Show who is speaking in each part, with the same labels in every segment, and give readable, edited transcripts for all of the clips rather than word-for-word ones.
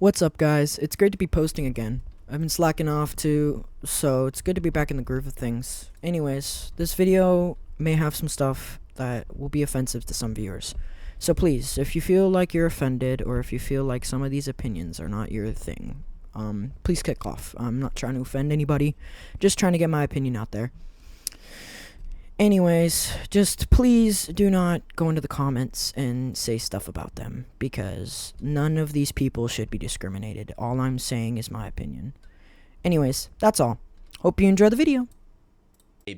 Speaker 1: What's up, guys? It's great to be posting again. I've been slacking off too, so it's good to be back in the groove of things. Anyways, this video may have some stuff that will be offensive to some viewers. So please, if you feel like you're offended or if you feel like some of these opinions are not your thing, please kick off. I'm not trying to offend anybody, just trying to get my opinion out there. Anyways, just please do not go into the comments and say stuff about them, because none of these people should be discriminated. All I'm saying is my opinion. Anyways, that's all. Hope you enjoy the video.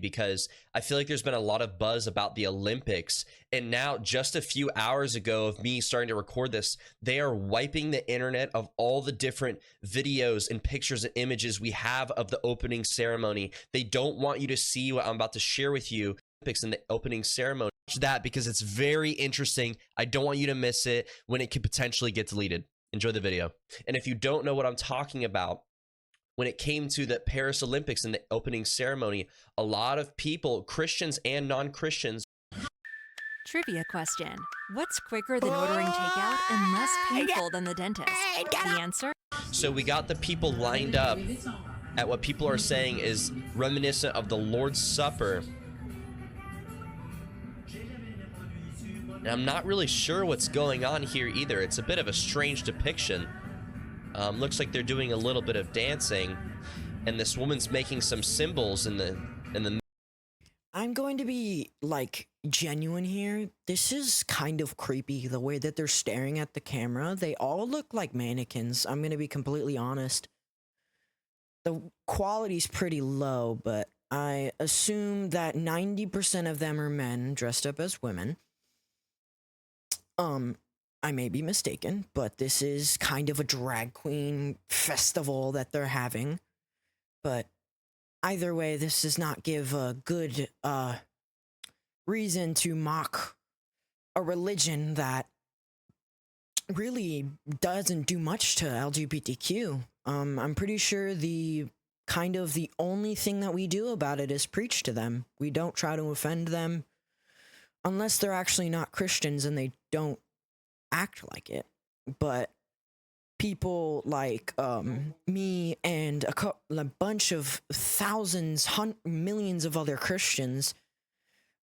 Speaker 2: Because I feel like there's been a lot of buzz about the Olympics, and now just a few hours ago of me starting to record this, they are wiping the internet of all the different videos and pictures and images we have of the opening ceremony. They don't want you to see what I'm about to share with you. Olympics in the opening ceremony. Watch that because it's very interesting. I don't want you to miss it when it could potentially get deleted. Enjoy the video. And if you don't know what I'm talking about, when it came to the Paris Olympics and the opening ceremony, a lot of people, Christians and non-Christians.
Speaker 3: Trivia question. What's quicker than ordering takeout and less painful than the dentist? The answer?
Speaker 2: So we got the people lined up at what people are saying is reminiscent of the Lord's Supper. And I'm not really sure what's going on here either. It's a bit of a strange depiction. Looks like they're doing a little bit of dancing, and this woman's making some symbols in the.
Speaker 1: I'm going to be, like, genuine here. This is kind of creepy, the way that they're staring at the camera. They all look like mannequins. I'm going to be completely honest. The quality's pretty low, but I assume that 90% of them are men dressed up as women. I may be mistaken, but this is kind of a drag queen festival that they're having. But either way, this does not give a good reason to mock a religion that really doesn't do much to LGBTQ. I'm pretty sure the only thing that we do about it is preach to them. We don't try to offend them unless they're actually not Christians and they don't act like it. But people like me and a bunch of thousands, millions of other Christians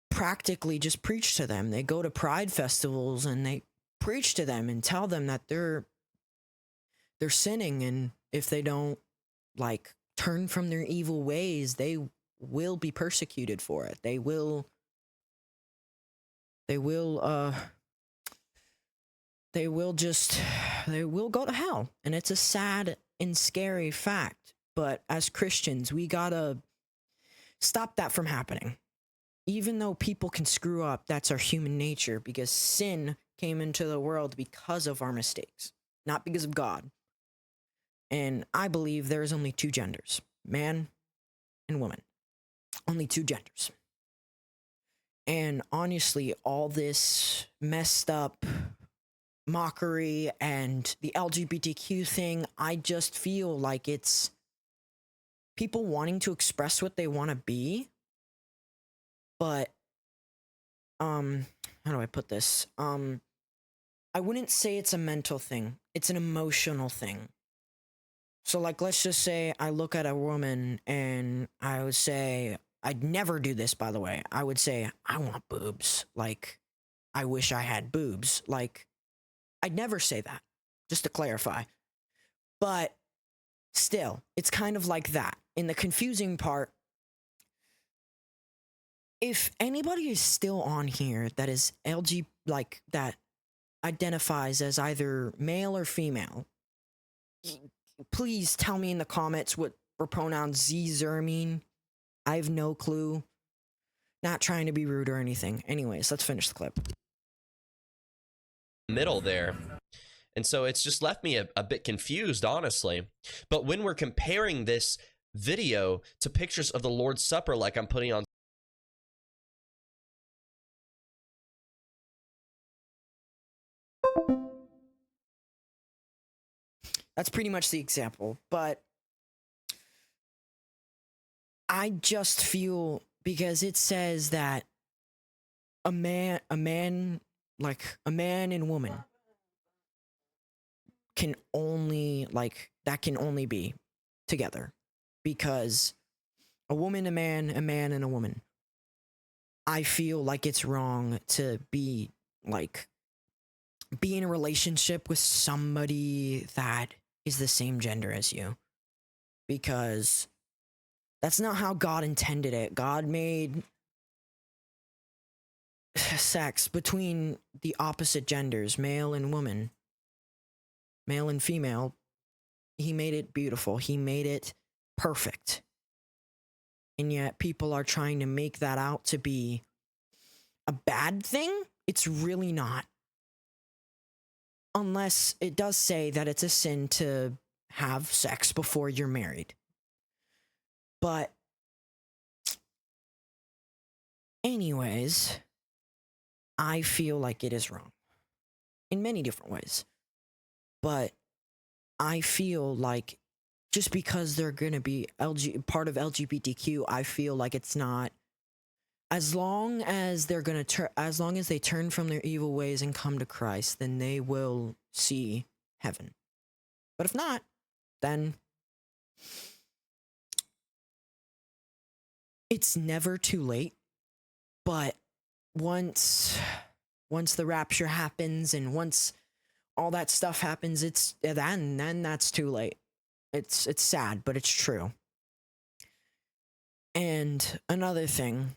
Speaker 1: practically just preach to them. They go to pride festivals and they preach to them and tell them that they're sinning, and if they don't like turn from their evil ways, they will be persecuted for it. They will go to hell. And it's a sad and scary fact. But as Christians, we gotta stop that from happening. Even though people can screw up, that's our human nature, because sin came into the world because of our mistakes, not because of God. And I believe there's only two genders, man and woman. Only two genders. And honestly, all this messed up mockery and the LGBTQ thing, I just feel like it's people wanting to express what they want to be, but how do I put this? I wouldn't say it's a mental thing. It's an emotional thing. So like, let's just say I look at a woman and I would say, I'd never do this, by the way. I would say, I want boobs. Like, I wish I had boobs. Like, I'd never say that, just to clarify. But still, it's kind of like that. In the confusing part, if anybody is still on here that is that identifies as either male or female, please tell me in the comments what pronouns Z, zer mean. I have no clue. Not trying to be rude or anything. Anyways, let's finish the clip.
Speaker 2: Middle there. And so it's just left me a bit confused, honestly. But when we're comparing this video to pictures of the Lord's Supper, like I'm putting on,
Speaker 1: that's pretty much the example. But I just feel, because it says that a man and woman can only be together, because a woman, a man and a woman. I feel like it's wrong to be in a relationship with somebody that is the same gender as you, because that's not how God intended it. God made sex between the opposite genders, male and woman, male and female. He made it beautiful. He made it perfect. And yet people are trying to make that out to be a bad thing. It's really not. Unless it does say that it's a sin to have sex before you're married. But anyways, I feel like it is wrong in many different ways. But I feel like just because they're going to be part of LGBTQ, I feel like it's not, as long as they're going to as long as they turn from their evil ways and come to Christ, then they will see heaven. But if not, then it's never too late. But once the rapture happens and once all that stuff happens, then that's too late. It's sad, but it's true. And another thing,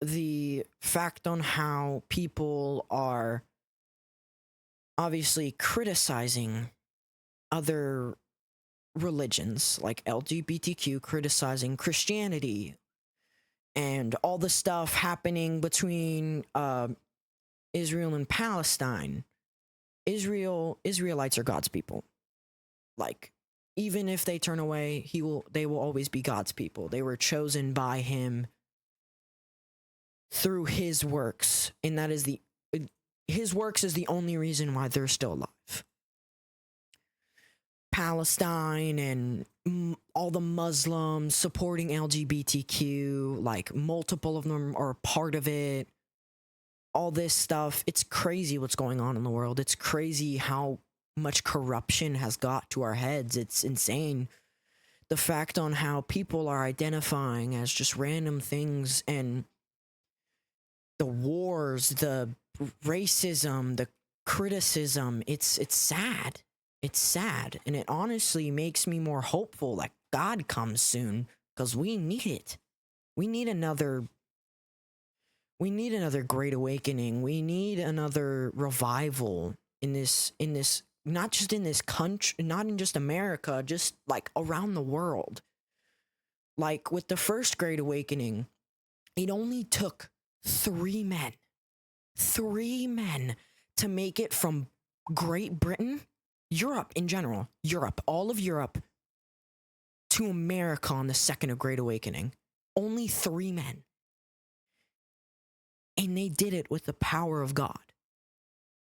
Speaker 1: the fact on how people are obviously criticizing other religions, like LGBTQ criticizing Christianity, and all the stuff happening between Israel and Palestine. Israelites are God's people. Like, even if they turn away, they will always be God's people. They were chosen by him through his works, and that is his works is the only reason why they're still alive. Palestine and all the Muslims supporting LGBTQ, like multiple of them are a part of it. All this stuff, it's crazy what's going on in the world. It's crazy how much corruption has got to our heads. It's insane. The fact on how people are identifying as just random things, and the wars, the racism, the criticism, it's sad. It's sad, and it honestly makes me more hopeful that God comes soon, because we need it. We need another great awakening. We need another revival in this, not just in this country, not in just America, just like around the world. Like with the first great awakening, it only took 3 men to make it from Great Britain, Europe in general, all of Europe, to America on the second of Great Awakening. Only 3 men. And they did it with the power of God.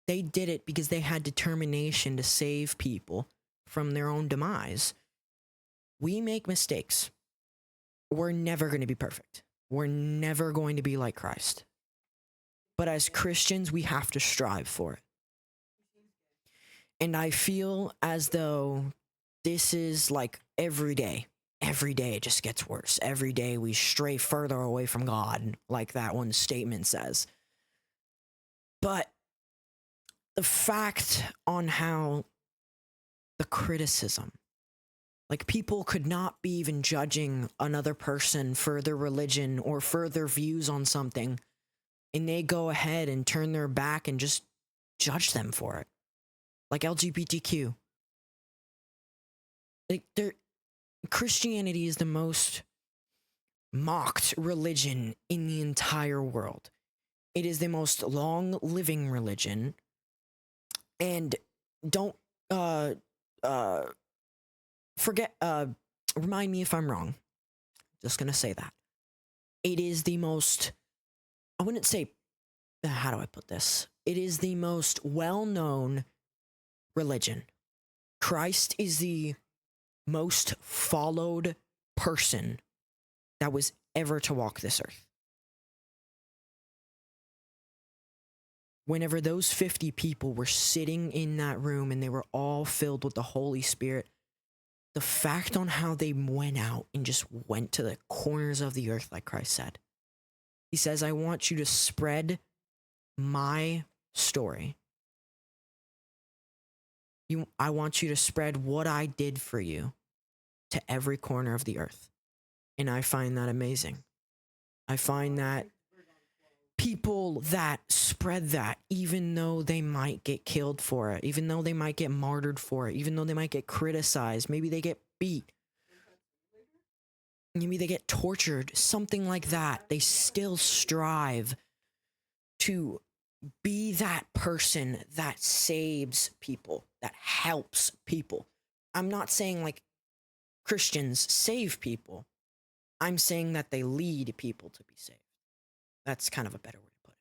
Speaker 1: They did it because they had determination to save people from their own demise. We make mistakes. We're never going to be perfect. We're never going to be like Christ. But as Christians, we have to strive for it. And I feel as though this is like every day it just gets worse. Every day we stray further away from God, like that one statement says. But the fact on how the criticism, like people could not be even judging another person for their religion or for their views on something, and they go ahead and turn their back and just judge them for it. Like LGBTQ. Like Christianity is the most mocked religion in the entire world. It is the most long-living religion. And don't forget, remind me if I'm wrong. Just gonna say that. It is the most, I wouldn't say, how do I put this? It is the most well-known religion. Christ is the most followed person that was ever to walk this earth. whenever those 50 people were sitting in that room and they were all filled with the Holy Spirit, the fact on how they went out and just went to the corners of the earth, like Christ said. He says, I want you to spread my story. I want you to spread what I did for you to every corner of the earth. And I find that amazing. I find that people that spread that, even though they might get killed for it, even though they might get martyred for it, even though they might get criticized, maybe they get beat, maybe they get tortured, something like that, they still strive to be that person that saves people, that helps people. I'm not saying like Christians save people. I'm saying that they lead people to be saved. That's kind of a better way to put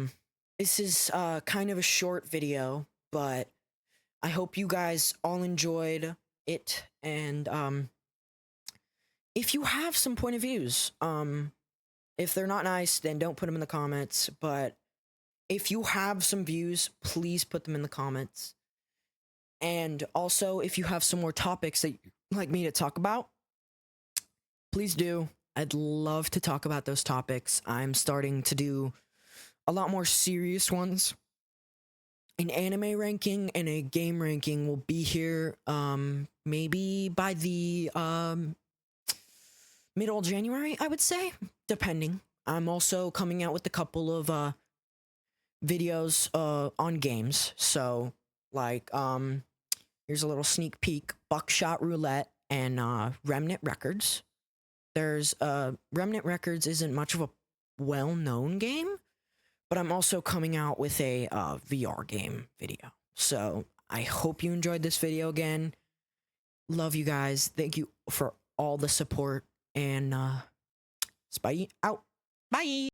Speaker 1: it. This is kind of a short video, but I hope you guys all enjoyed it. And if you have some point of views, if they're not nice, then don't put them in the comments. But if you have some views, please put them in the comments. And also, if you have some more topics that you'd like me to talk about, please do. I'd love to talk about those topics. I'm starting to do a lot more serious ones. An anime ranking and a game ranking will be here maybe by the middle of January, I would say, depending. I'm also coming out with a couple of videos on games. So, like, here's a little sneak peek. Buckshot Roulette and Remnant Records. There's Remnant Records isn't much of a well-known game, but I'm also coming out with a VR game video. So I hope you enjoyed this video again. Love you guys. Thank you for all the support. And Spidey out. Bye.